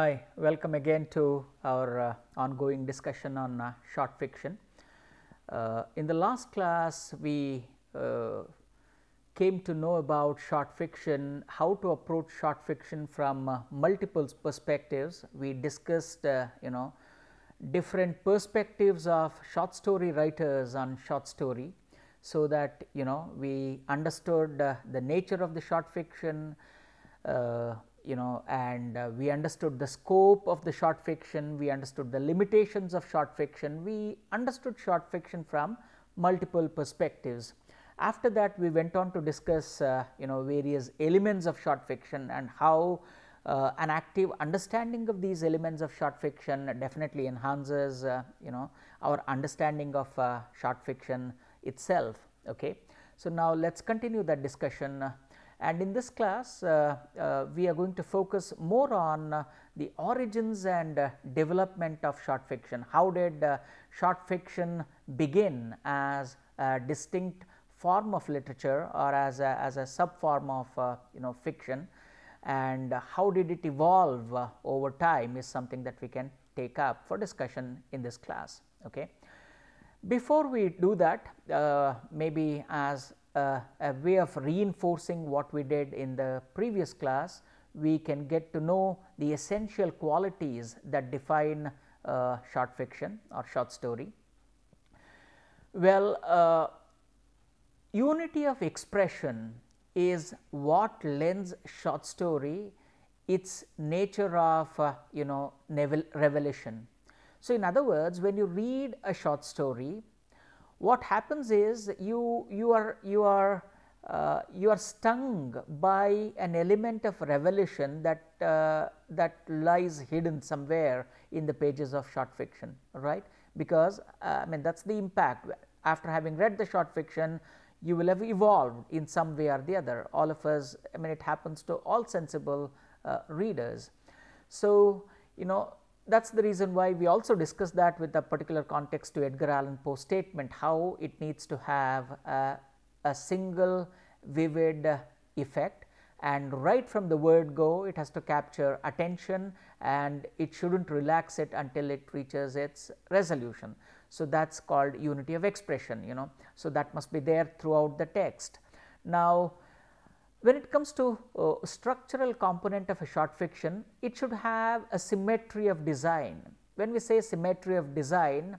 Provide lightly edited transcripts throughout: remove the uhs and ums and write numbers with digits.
Hi, welcome again to our ongoing discussion on short fiction. In the last class, we came to know about short fiction, how to approach short fiction from multiple perspectives. We discussed, different perspectives of short story writers on short story, so that we understood the nature of the short fiction. We understood the scope of the short fiction, we understood the limitations of short fiction, we understood short fiction from multiple perspectives. After that, we went on to discuss various elements of short fiction and how an active understanding of these elements of short fiction definitely enhances our understanding of short fiction itself. Okay. So, now let us continue that discussion. And in this class, we are going to focus more on the origins and development of short fiction. How did short fiction begin as a distinct form of literature or as a sub form of fiction, and how did it evolve over time is something that we can take up for discussion in this class. Okay. Before we do that, maybe as a way of reinforcing what we did in the previous class, we can get to know the essential qualities that define short fiction or short story. Well, unity of expression is what lends short story its nature of revelation. So, in other words, when you read a short story, what happens is you are stung by an element of revelation that lies hidden somewhere in the pages of short fiction, right? Because I mean, that is the impact. After having read the short fiction, you will have evolved in some way or the other. All of us, I mean, it happens to all sensible readers. So, that is the reason why we also discussed that with a particular context to Edgar Allan Poe's statement, how it needs to have a single vivid effect, and right from the word go it has to capture attention and it should not relax it until it reaches its resolution. So, that is called unity of expression, so that must be there throughout the text. Now, when it comes to structural component of a short fiction, it should have a symmetry of design. When we say symmetry of design,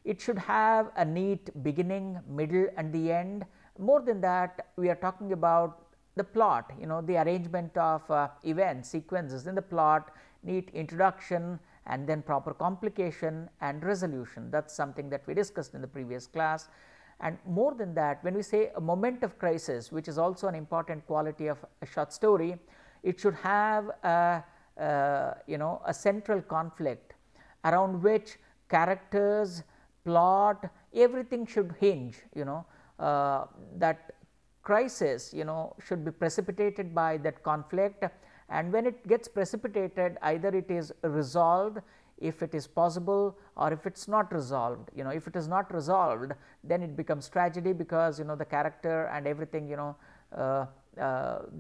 it should have a neat beginning, middle and the end. More than that, we are talking about the plot, the arrangement of events, sequences in the plot, neat introduction and then proper complication and resolution. That is something that we discussed in the previous class. And more than that, when we say a moment of crisis, which is also an important quality of a short story, it should have a central conflict around which characters, plot, everything should hinge. That crisis should be precipitated by that conflict, and when it gets precipitated, either it is resolved if it is possible, or if it is not resolved. If it is not resolved, then it becomes tragedy, because the character and everything, they are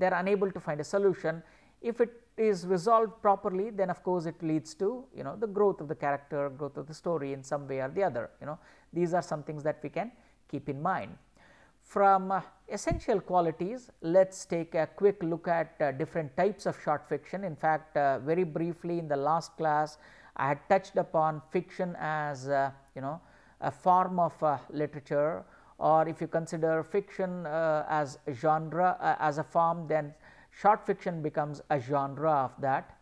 unable to find a solution. If it is resolved properly, then of course it leads to the growth of the character, growth of the story in some way or the other. These are some things that we can keep in mind. From essential qualities, let us take a quick look at different types of short fiction. In fact, very briefly in the last class, I had touched upon fiction as a form of literature, or if you consider fiction as a genre, as a form, then short fiction becomes a genre of that.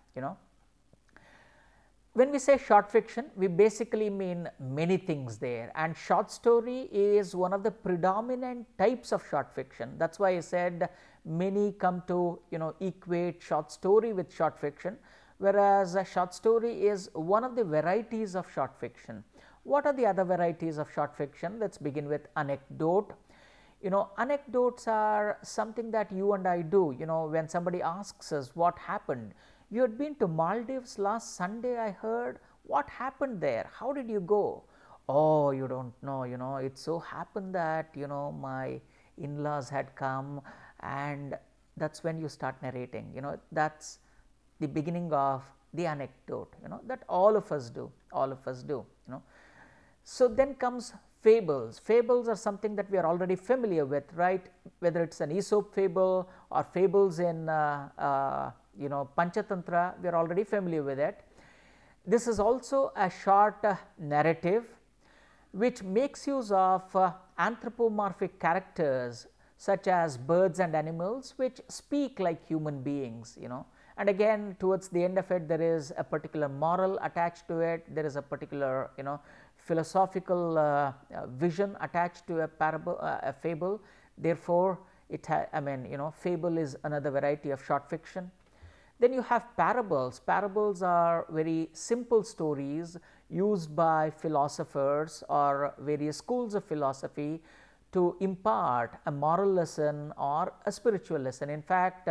When we say short fiction, we basically mean many things there, and short story is one of the predominant types of short fiction. That is why I said many come to equate short story with short fiction, whereas a short story is one of the varieties of short fiction. What are the other varieties of short fiction? Let us begin with anecdote. Anecdotes are something that you and I do. When somebody asks us what happened, you had been to Maldives last Sunday, I heard. What happened there? How did you go? Oh, you don't know, it so happened that my in-laws had come, and that is when you start narrating. That is the beginning of the anecdote, that all of us do, So then comes fables. Fables are something that we are already familiar with, right? Whether it's an Aesop fable or fables in Panchatantra, we are already familiar with it. This is also a short narrative which makes use of anthropomorphic characters such as birds and animals which speak like human beings, and again towards the end of it there is a particular moral attached to it, there is a particular philosophical vision attached to a parable, a fable. Therefore, fable is another variety of short fiction. Then you have parables. Parables are very simple stories used by philosophers or various schools of philosophy to impart a moral lesson or a spiritual lesson. In fact,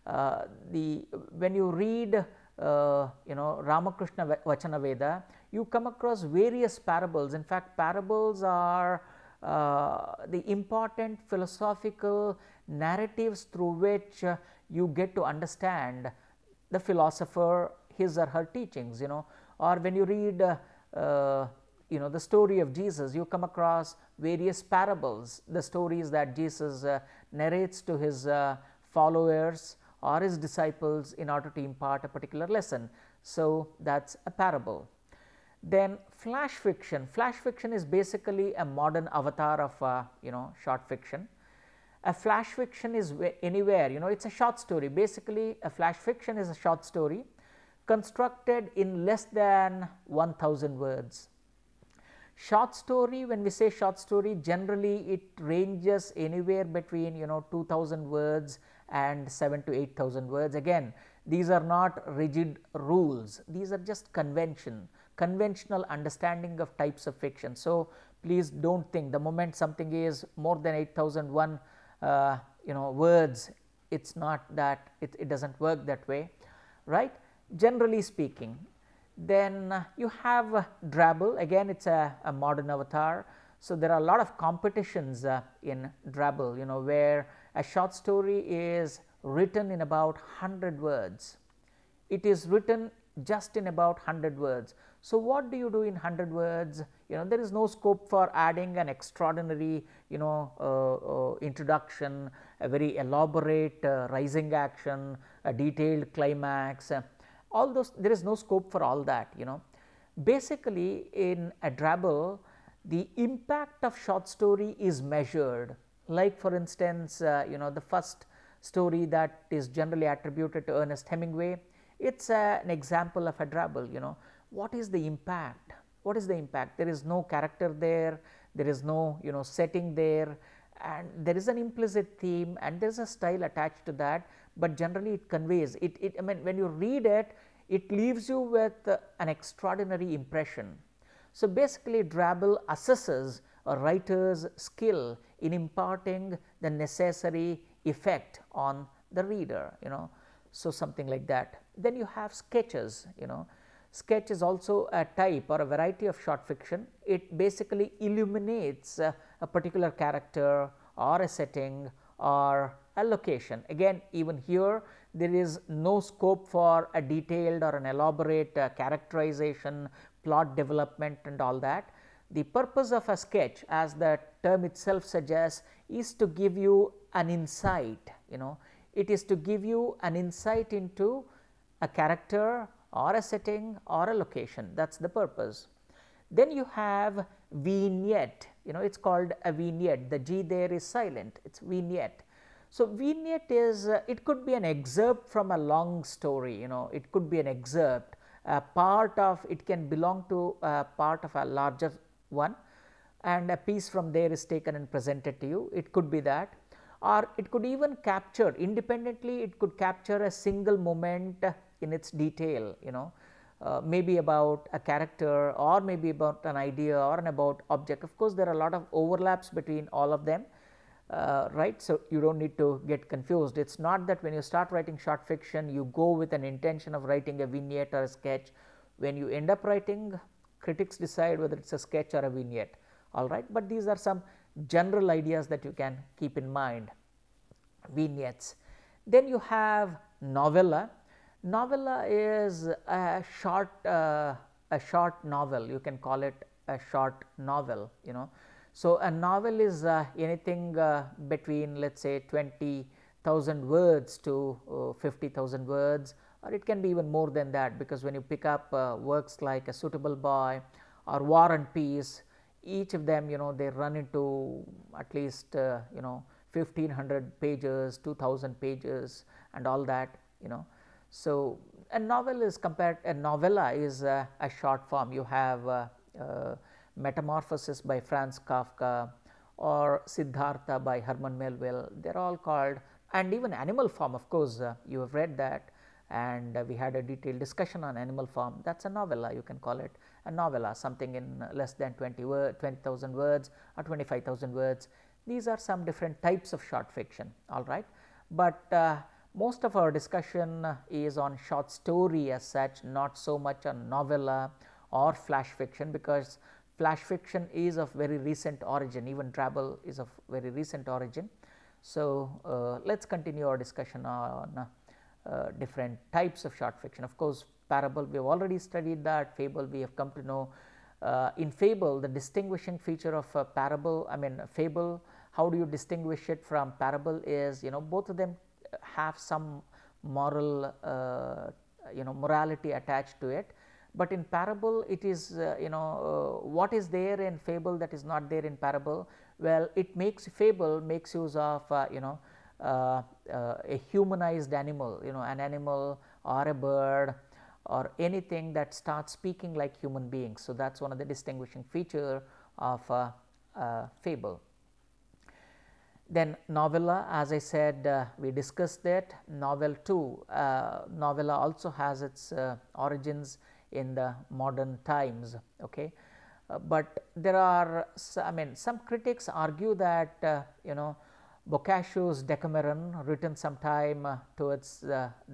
when you read Ramakrishna Vachana Veda, you come across various parables. In fact, parables are the important philosophical narratives through which you get to understand the philosopher, his or her teachings, or when you read the story of Jesus, you come across various parables, the stories that Jesus narrates to his followers or his disciples in order to impart a particular lesson. So, that is a parable. Then flash fiction. Flash fiction is basically a modern avatar of short fiction. A flash fiction is anywhere, it is a short story. Basically, a flash fiction is a short story constructed in less than 1000 words. Short story, when we say short story, generally it ranges anywhere between 2000 words and 7 to 8000 words. Again, these are not rigid rules, these are just conventional understanding of types of fiction. So, please do not think the moment something is more than 8001 words, it is not that, it does not work that way, right, generally speaking. Then you have Drabble, again it is a modern avatar. So, there are a lot of competitions in Drabble, where a short story is written in about 100 words. It is written just in about 100 words. So, what do you do in 100 words? There is no scope for adding an extraordinary introduction, a very elaborate rising action, a detailed climax, all those, there is no scope for all that. Basically, in a Drabble, the impact of short story is measured, like for instance, the first story that is generally attributed to Ernest Hemingway, it is an example of a Drabble. What is the impact? What is the impact? There is no character there, there is no setting there, and there is an implicit theme and there is a style attached to that, but generally it conveys it. When you read it, it leaves you with an extraordinary impression. So, basically Drabble assesses a writer's skill in imparting the necessary effect on the reader, so something like that. Then you have sketches, sketch is also a type or a variety of short fiction. It basically illuminates a particular character or a setting or a location. Again, even here there is no scope for a detailed or an elaborate characterization, plot development and all that. The purpose of a sketch, as the term itself suggests, is to give you an insight, it is to give you an insight into a character or a setting or a location, that is the purpose. Then you have vignette, it is called a vignette, the G there is silent, it is vignette. So, vignette is, it could be an excerpt from a long story, it could be an excerpt, a part of, it can belong to a part of a larger one, and a piece from there is taken and presented to you, it could be that. Or it could even capture independently, it could capture a single moment in its detail, maybe about a character or maybe about an idea or an about object. Of course, there are a lot of overlaps between all of them, right. So, you do not need to get confused. It is not that when you start writing short fiction, you go with an intention of writing a vignette or a sketch. When you end up writing, critics decide whether it is a sketch or a vignette, all right. But these are some general ideas that you can keep in mind, vignettes. Then you have novella. Novella is a short novel, you can call it a short novel, you know. So, a novel is anything between, let us say, 20,000 words to 50,000 words, or it can be even more than that, because when you pick up works like A Suitable Boy or War and Peace, each of them, you know, they run into at least 1500 pages, 2000 pages and all that, you know. So, a novel is a novella is a short form. You have Metamorphosis by Franz Kafka or Siddhartha by Herman Melville, they are all called, and even Animal Farm, of course, you have read that, and we had a detailed discussion on Animal Farm. That is a novella, you can call it a novella, something in less than 20,000 words or 25,000 words. These are some different types of short fiction, all right. But most of our discussion is on short story as such, not so much on novella or flash fiction, because flash fiction is of very recent origin, even Drabble is of very recent origin. So, let us continue our discussion on different types of short fiction. Of course, parable we have already studied that, fable we have come to know. In fable, the distinguishing feature of a parable, fable, how do you distinguish it from parable is, you know, both of them have some moral morality attached to it, but in parable it is what is there in fable that is not there in parable. Well, it makes fable makes use of a humanized animal, you know, an animal or a bird or anything that starts speaking like human beings. So, that is one of the distinguishing feature of fable. Then novella, as I said, we discussed that. Novel too, novella also has its origins in the modern times, okay. But there are some critics argue that Boccaccio's Decameron, written sometime towards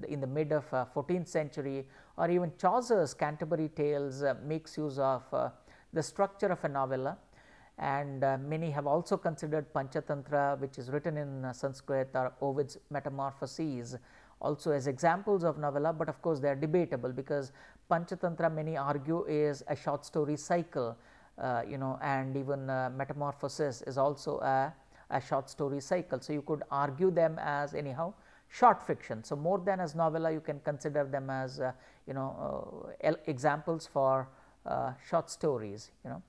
in the mid of 14th century, or even Chaucer's Canterbury Tales makes use of the structure of a novella. And many have also considered Panchatantra, which is written in Sanskrit, or Ovid's Metamorphoses also as examples of novella, but of course they are debatable, because Panchatantra many argue is a short story cycle, and even Metamorphoses is also a short story cycle. So, you could argue them as anyhow short fiction. So, more than as novella, you can consider them as examples for short stories, you know.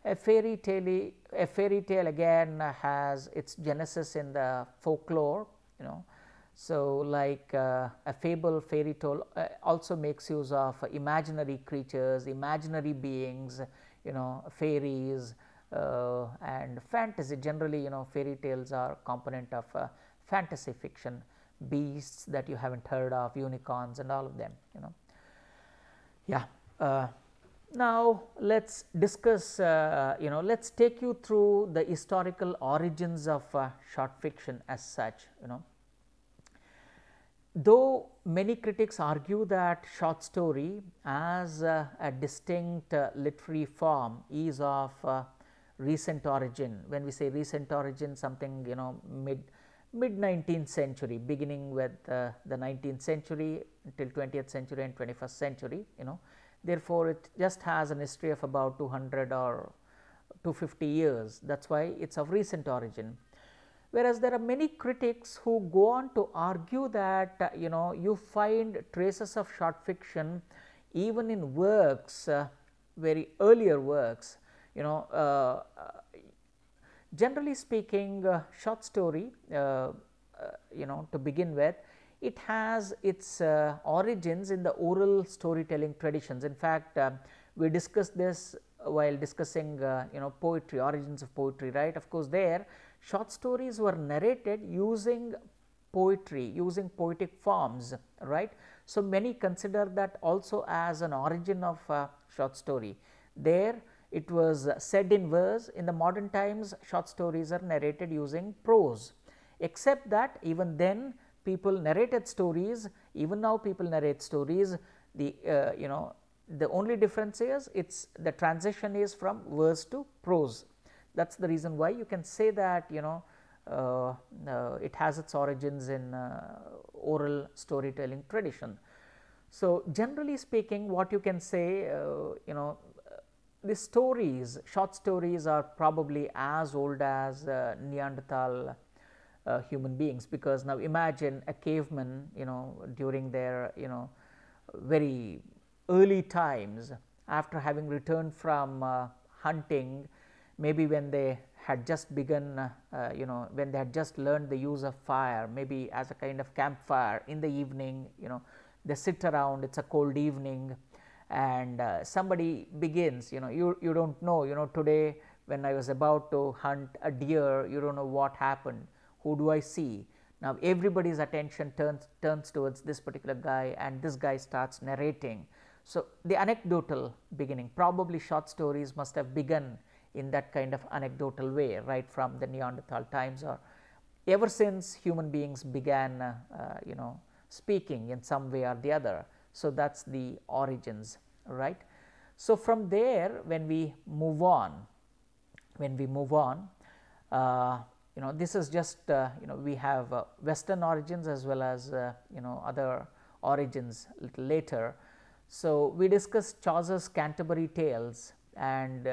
A fairy tale again has its genesis in the folklore, you know. So, like a fable, fairy tale also makes use of imaginary creatures, imaginary beings, you know, fairies and fantasy. Generally, you know, fairy tales are component of fantasy fiction, beasts that you haven't heard of, unicorns and all of them, you know. Yeah. Now, let us discuss, let us take you through the historical origins of short fiction as such, you know. Though many critics argue that short story as a distinct literary form is of recent origin. When we say recent origin, something, you know, mid 19th century, beginning with the 19th century until 20th century and 21st century, you know. Therefore, it just has an history of about 200 or 250 years, that is why it is of recent origin. Whereas, there are many critics who go on to argue that you find traces of short fiction even in works, very earlier works, you know. Generally speaking, short story, to begin with, it has its origins in the oral storytelling traditions. In fact, we discussed this while discussing poetry, origins of poetry, right. Of course, there short stories were narrated using poetry, using poetic forms, right. So, many consider that also as an origin of short story. There it was said in verse. In the modern times, short stories are narrated using prose, except that even then people narrated stories, even now people narrate stories. The the only difference is the transition is from verse to prose. That is the reason why you can say that it has its origins in oral storytelling tradition. So, generally speaking, what you can say, the stories, short stories are probably as old as Neanderthal human beings, because now imagine a caveman, during their, very early times, after having returned from hunting, maybe when they had just begun, when they had just learned the use of fire, maybe as a kind of campfire in the evening, they sit around, it's a cold evening, and somebody begins, you don't know, today when I was about to hunt a deer, you don't know what happened, who do I see? Now everybody's attention turns towards this particular guy, and this guy starts narrating. So the anecdotal beginning, probably short stories must have begun in that kind of anecdotal way, right from the Neanderthal times, or ever since human beings began speaking in some way or the other. So that's the origins, right? So from there, when we move on, this is just we have Western origins as well as other origins a little later. So we discussed Chaucer's Canterbury Tales and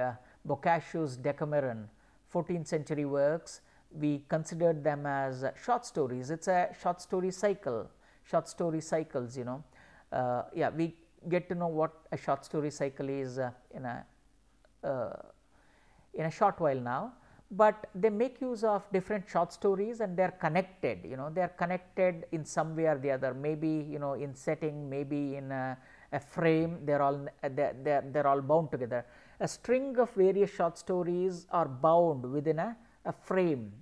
Boccaccio's Decameron, 14th century works. We considered them as short stories. It's a short story cycle, short story cycles. We get to know what a short story cycle is in a short while now. But they make use of different short stories, and they are connected. They are connected in some way or the other. Maybe in setting, maybe in a frame. They're all bound together. A string of various short stories are bound within a frame.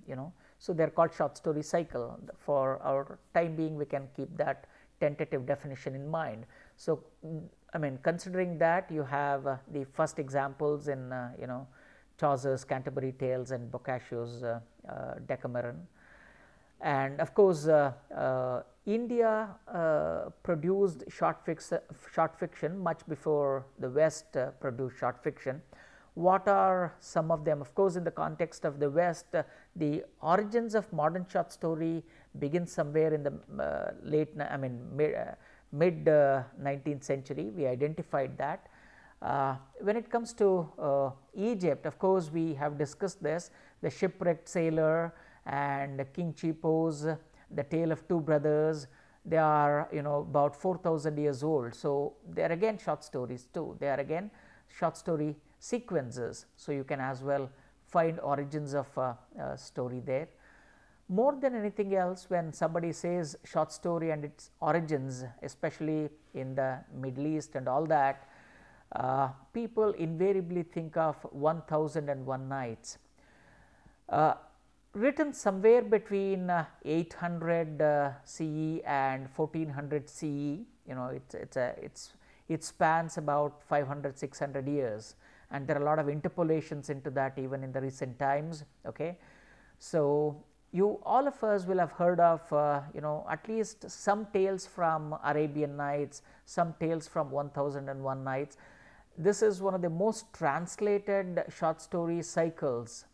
So they're called short story cycle. For our time being, we can keep that tentative definition in mind. So considering that, you have the first examples in Chaucer's Canterbury Tales and Boccaccio's Decameron. And of course, India produced short fiction much before the West produced short fiction. What are some of them? Of course, in the context of the West, the origins of modern short story begin somewhere in the mid 19th century. We identified that. When it comes to Egypt, of course, we have discussed this, the shipwrecked sailor and King Cheapo's The Tale of Two Brothers. They are about 4,000 years old. So they are again short stories too. They are again short story sequences. So you can as well find origins of story there. More than anything else, when somebody says short story and its origins, especially in the Middle East and all that, people invariably think of 1001 Nights. Written somewhere between 800 CE and 1400 CE, it spans about 500-600 years, and there are a lot of interpolations into that even in the recent times. Okay, so all of us will have heard of at least some tales from Arabian Nights, some tales from 1001 Nights. This is one of the most translated short story cycles.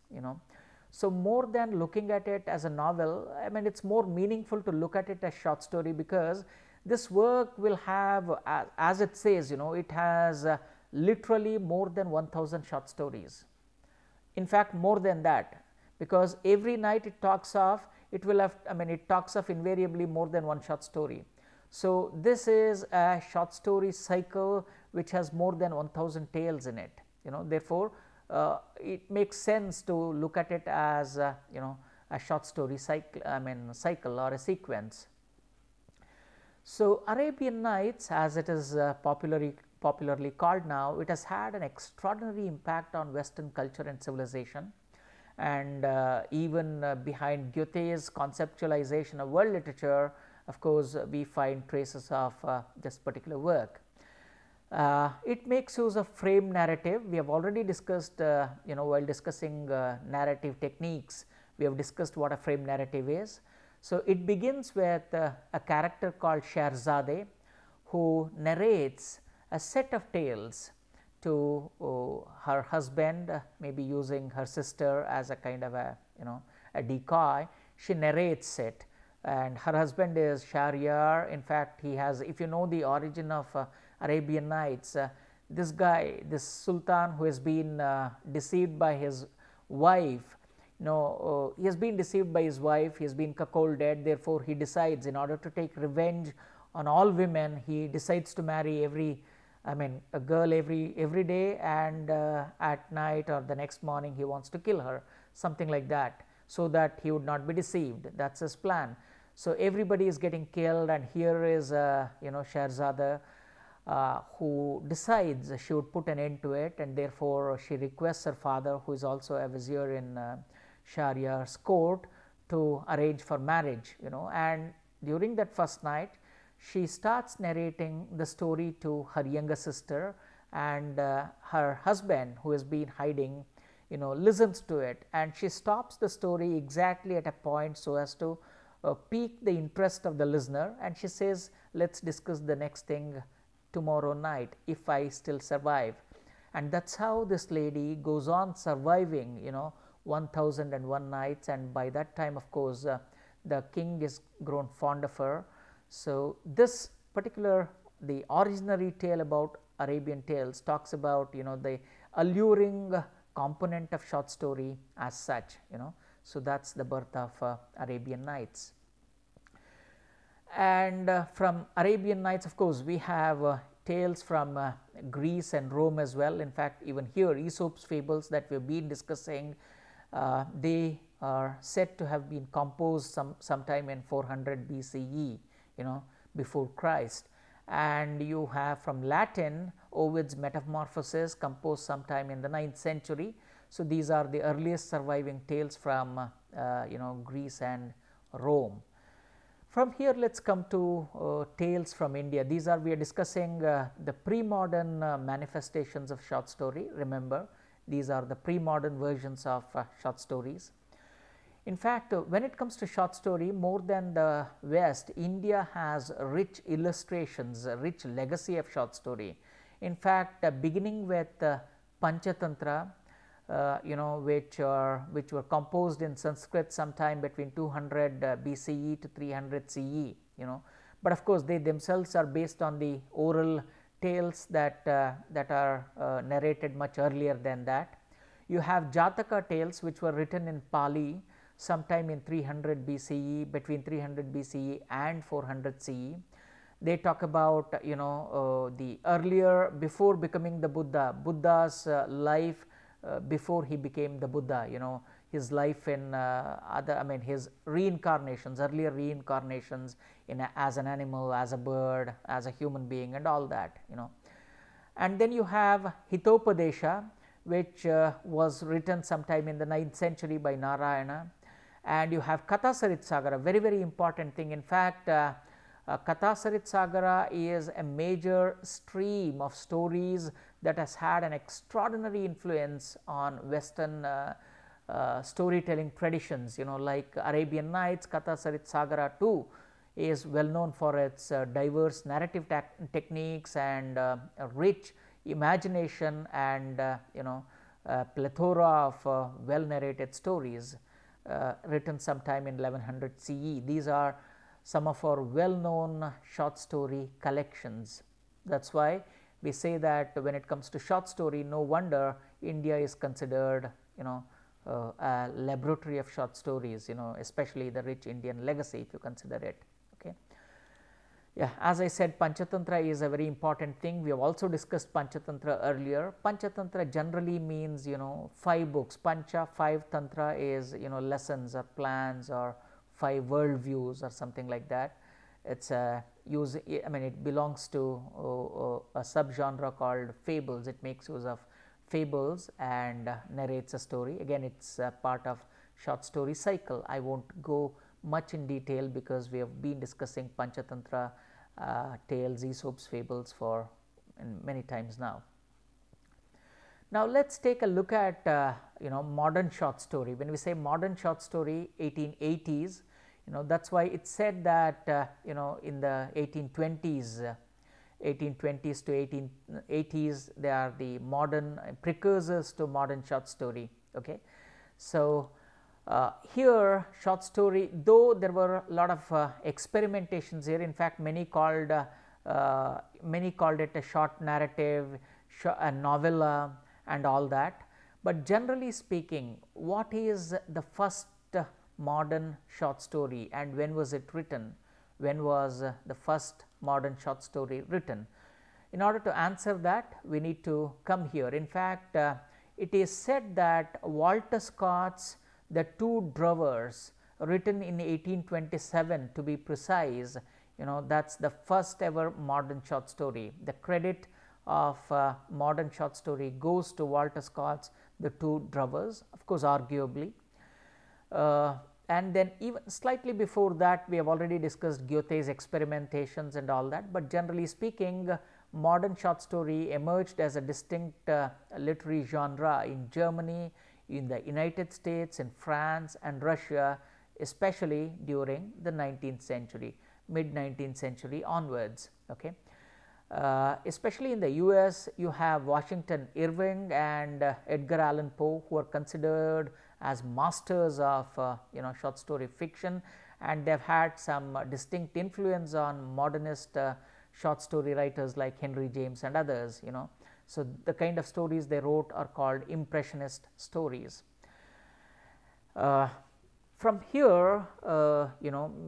So more than looking at it as a novel, it's more meaningful to look at it as short story, because this work will have, as it says, it has literally more than 1000 short stories. In fact, more than that, because every night it talks of, it will have, it talks of invariably more than one short story. So this is a short story cycle which has more than 1000 tales in it. Therefore, it makes sense to look at it as a short story cycle, cycle or a sequence. So Arabian Nights, as it is popularly called now, it has had an extraordinary impact on Western culture and civilization, and even behind Goethe's conceptualization of world literature, of course, we find traces of this particular work. It makes use of frame narrative. We have already discussed, while discussing narrative techniques, we have discussed what a frame narrative is. So it begins with a character called Scheherazade, who narrates a set of tales to her husband, maybe using her sister as a kind of a decoy, she narrates it, and her husband is Shahryar. In fact, he has, if you know the origin of Arabian Nights, this guy, this sultan who has been deceived by his wife, he has been deceived by his wife, he has been cuckolded, therefore he decides, in order to take revenge on all women, he decides to marry a girl every day, and at night or the next morning he wants to kill her, something like that, so that he would not be deceived. That's his plan. So everybody is getting killed, and here is Shahzada, who decides she would put an end to it, and therefore she requests her father, who is also a vizier in Shahryar's court, to arrange for marriage, and during that first night she starts narrating the story to her younger sister, and her husband, who has been hiding, listens to it, and she stops the story exactly at a point so as to pique the interest of the listener, and she says, let's discuss the next thing tomorrow night if I still survive. And that's how this lady goes on surviving 1001 nights, and by that time, of course, the king is grown fond of her. So this particular, the originary tale about Arabian Tales talks about the alluring component of short story as such, so that's the birth of Arabian Nights. And from Arabian Nights, of course, we have tales from Greece and Rome as well. In fact, even here, Aesop's fables that we have been discussing, they are said to have been composed sometime in 400 BCE, before Christ. And you have from Latin, Ovid's Metamorphoses, composed sometime in the 9th century. So these are the earliest surviving tales from Greece and Rome. From here, let's come to tales from India. These are, we are discussing the pre-modern manifestations of short story. Remember, these are the pre-modern versions of short stories. In fact, when it comes to short story, more than the West, India has rich illustrations, a rich legacy of short story. In fact, beginning with Panchatantra, which were composed in Sanskrit sometime between 200 BCE to 300 CE, but of course they themselves are based on the oral tales that are narrated much earlier than that. You have Jataka tales, which were written in Pali sometime in 300 BCE, between 300 BCE and 400 CE. They talk about the earlier, before becoming the Buddha's life before he became the Buddha, his life in his reincarnations, earlier reincarnations as an animal, as a bird, as a human being, and all that, And then you have Hitopadesha, which was written sometime in the 9th century by Narayana. And you have Kathasarit very, very important thing. In fact, Kathasarit is a major stream of stories that has had an extraordinary influence on Western storytelling traditions, like Arabian Nights. Kathasarit too is well known for its diverse narrative techniques and rich imagination and plethora of well narrated stories written sometime in 1100 CE. These are some of our well known short story collections. That is why we say that when it comes to short story, no wonder India is considered a laboratory of short stories, especially the rich Indian legacy, if you consider it. Okay. Yeah, as I said, Panchatantra is a very important thing. We have also discussed Panchatantra earlier. Panchatantra generally means 5 books. Pancha, 5, Tantra is lessons or plans or 5 world views or something like that. It's it belongs to a subgenre called fables. It makes use of fables and narrates a story. Again, it's a part of short story cycle. I won't go much in detail because we have been discussing Panchatantra tales, Aesop's fables for many times now. Now let's take a look at modern short story. When we say modern short story, 1880s, that's why it's said that in the 1820s, 1820s to 1880s, they are the modern precursors to modern short story. Okay, so Here short story, though there were a lot of experimentations here, in fact many called it a short narrative, a novella and all that, but generally speaking, what is the first modern short story and when was it written? When was the first modern short story written? In order to answer that, we need to come here. In fact, it is said that Walter Scott's The Two Drovers, written in 1827 to be precise, that is the first ever modern short story. The credit of modern short story goes to Walter Scott's The Two Drovers, of course arguably. And then even slightly before that, we have already discussed Goethe's experimentations and all that, but generally speaking, modern short story emerged as a distinct literary genre in Germany, in the United States, in France and Russia, especially during the 19th century, mid 19th century onwards. Okay. Especially in the US, you have Washington Irving and Edgar Allan Poe, who are considered as masters of short story fiction, and they have had some distinct influence on modernist short story writers like Henry James and others. So the kind of stories they wrote are called impressionist stories. From here,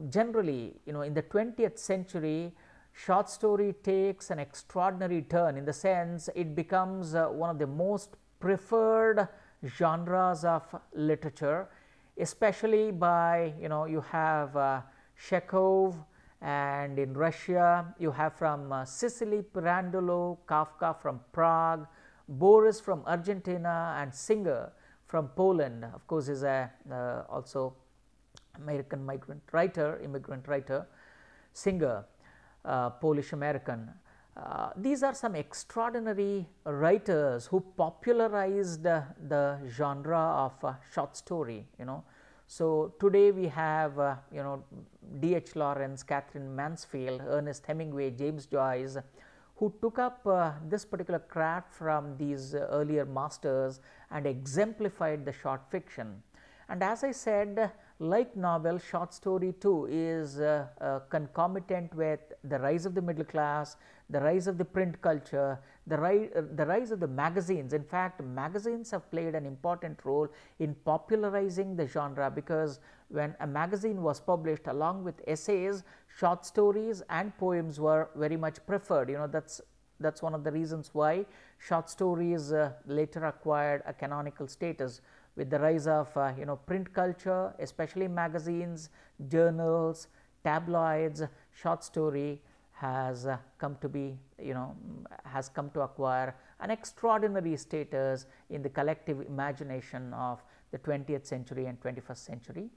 generally, in the 20th century, short story takes an extraordinary turn, in the sense it becomes one of the most preferred genres of literature, especially by, you have Chekhov, and in Russia you have from Sicily Pirandello, Kafka from Prague, Boris from Argentina, and Singer from Poland, of course is a also American immigrant writer, Singer, Polish American. These are some extraordinary writers who popularized the genre of short story. So today we have D.H. Lawrence, Catherine Mansfield, Ernest Hemingway, James Joyce, who took up this particular craft from these earlier masters and exemplified the short fiction. And as I said, like novel, short story too is concomitant with the rise of the middle class, the rise of the print culture, the rise of the magazines. In fact, magazines have played an important role in popularizing the genre, because when a magazine was published, along with essays, short stories and poems were very much preferred. That's one of the reasons why short stories later acquired a canonical status. With the rise of print culture, especially magazines, journals, tabloids, short story has come to be, has come to acquire an extraordinary status in the collective imagination of the 20th century and 21st century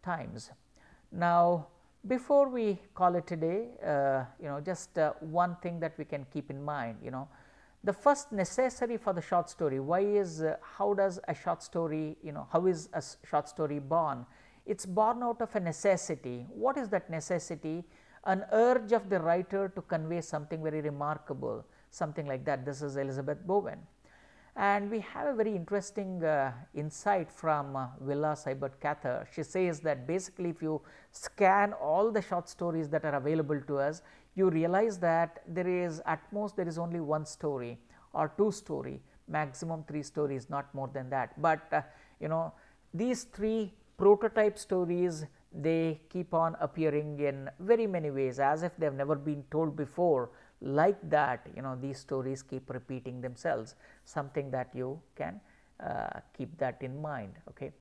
times. Now, before we call it a day, just one thing that we can keep in mind, the first necessary for the short story, how does a short story, how is a short story born? It is born out of a necessity. What is that necessity? An urge of the writer to convey something very remarkable, something like that. This is Elizabeth Bowen. And we have a very interesting insight from Willa Seibert-Cather. She says that basically if you scan all the short stories that are available to us, you realize that there is at most there is only one story or two story, maximum 3 stories, not more than that. But these 3 prototype stories, they keep on appearing in very many ways, as if they have never been told before. Like that, these stories keep repeating themselves, something that you can keep that in mind. Okay.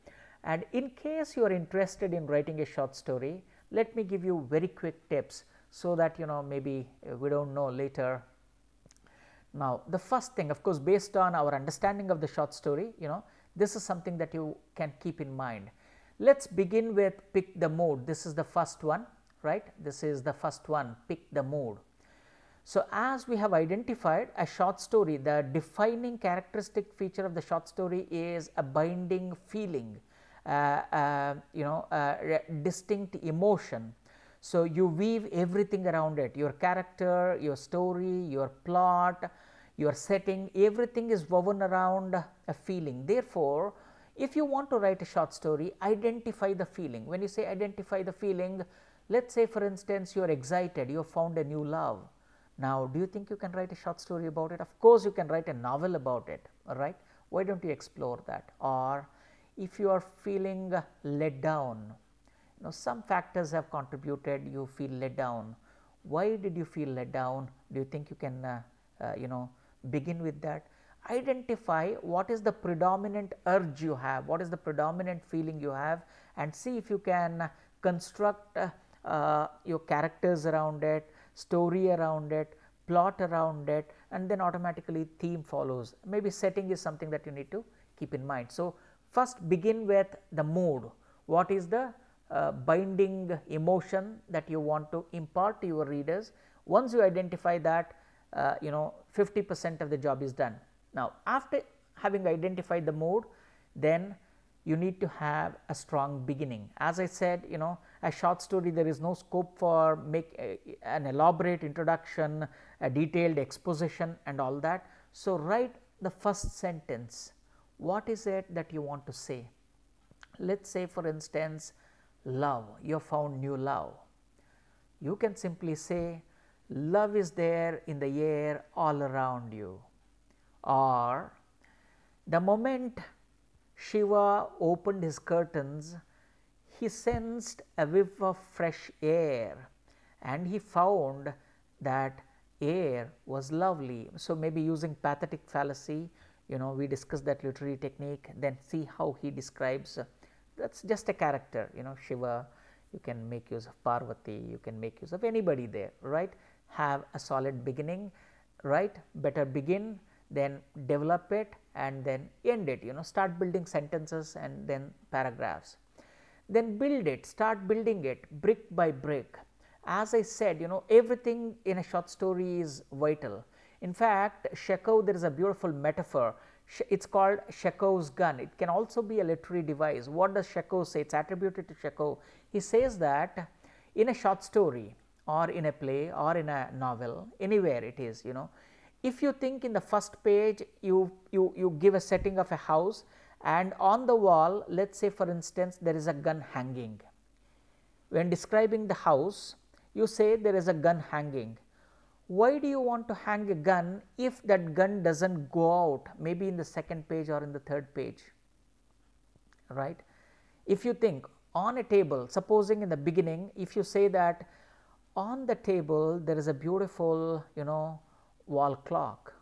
And in case you are interested in writing a short story, let me give you very quick tips, so that maybe we do not know later. Now, the first thing, of course, based on our understanding of the short story, this is something that you can keep in mind. Let us begin with pick the mood. This is the first one, right? This is the first one, pick the mood. So, as we have identified a short story, the defining characteristic feature of the short story is a binding feeling, distinct emotion. So, you weave everything around it, your character, your story, your plot, your setting, everything is woven around a feeling. Therefore, if you want to write a short story, identify the feeling. When you say identify the feeling, let us say for instance you are excited, you have found a new love. Now, do you think you can write a short story about it? Of course, you can write a novel about it, all right. Why don't you explore that? Or if you are feeling let down, some factors have contributed, you feel let down. Why did you feel let down? Do you think you can begin with that? Identify what is the predominant urge you have, what is the predominant feeling you have, and see if you can construct your characters around it, story around it, plot around it, and then automatically theme follows. Maybe setting is something that you need to keep in mind. So, first begin with the mood. What is the binding emotion that you want to impart to your readers? Once you identify that, 50% of the job is done. Now, after having identified the mood, then you need to have a strong beginning. As I said, a short story, there is no scope for an elaborate introduction, a detailed exposition and all that. So, write the first sentence. What is it that you want to say? Let us say for instance, love, you have found new love. You can simply say, love is there in the air all around you. Or, the moment Shiva opened his curtains, he sensed a whiff of fresh air and he found that air was lovely. So, maybe using pathetic fallacy, we discussed that literary technique, then see how he describes. That is just a character, Shiva, you can make use of Parvati, you can make use of anybody there, right. Have a solid beginning, right. Better begin, then develop it and then end it, start building sentences and then paragraphs. Then build it, start building it brick by brick. As I said, everything in a short story is vital. In fact, Chekhov, there is a beautiful metaphor. It is called Chekhov's gun. It can also be a literary device. What does Chekhov say? It is attributed to Chekhov. He says that in a short story or in a play or in a novel, anywhere it is, if you think in the first page you give a setting of a house and on the wall, let us say for instance there is a gun hanging. When describing the house, you say there is a gun hanging. Why do you want to hang a gun if that gun does not go out, maybe in the second page or in the third page, right? If you think on a table, supposing in the beginning, if you say that on the table there is a beautiful, wall clock.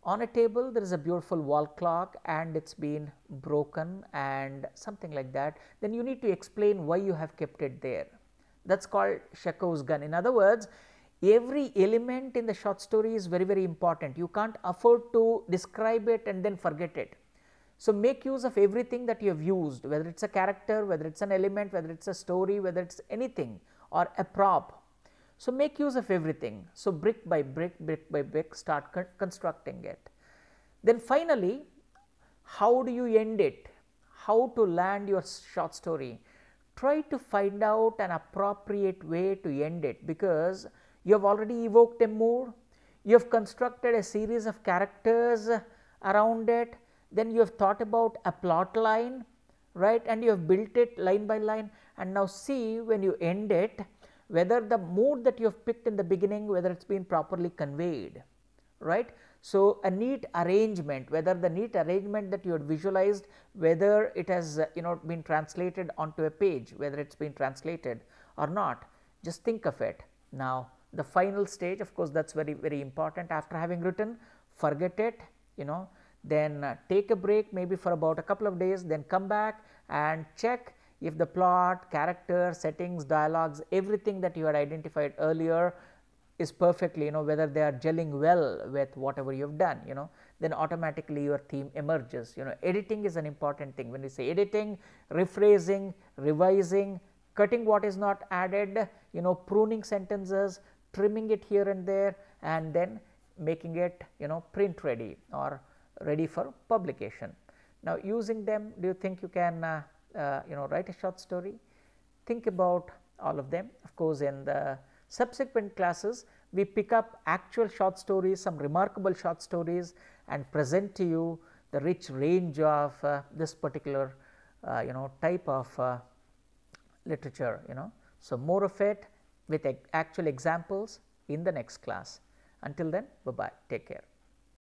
On a table there is a beautiful wall clock and it has been broken and something like that, then you need to explain why you have kept it there. That is called Chekhov's gun. In other words, every element in the short story is very, very important. You can't afford to describe it and then forget it. So, make use of everything that you have used, whether it is a character, whether it is an element, whether it is a story, whether it is anything or a prop. So, make use of everything. So, brick by brick start constructing it. Then finally, how do you end it? How to land your short story? Try to find out an appropriate way to end it, because you have already evoked a mood, you have constructed a series of characters around it, then you have thought about a plot line, right, and you have built it line by line, and now see when you end it, whether the mood that you have picked in the beginning, whether it has been properly conveyed, right. So, a neat arrangement, whether the neat arrangement that you had visualized, whether it has been translated onto a page, whether it has been translated or not, just think of it. Now, the final stage, of course, that is very, very important. After having written, forget it, then take a break maybe for about a couple of days, then come back and check if the plot, character, settings, dialogues, everything that you had identified earlier is perfectly, whether they are gelling well with whatever you have done, then automatically your theme emerges. Editing is an important thing. When we say editing, rephrasing, revising, cutting what is not added, pruning sentences, trimming it here and there, and then making it, print ready or ready for publication. Now, using them, do you think you can, write a short story? Think about all of them. Of course, in the subsequent classes, we pick up actual short stories, some remarkable short stories, and present to you the rich range of this particular type of literature. So, more of it with actual examples in the next class. Until then, bye bye, take care.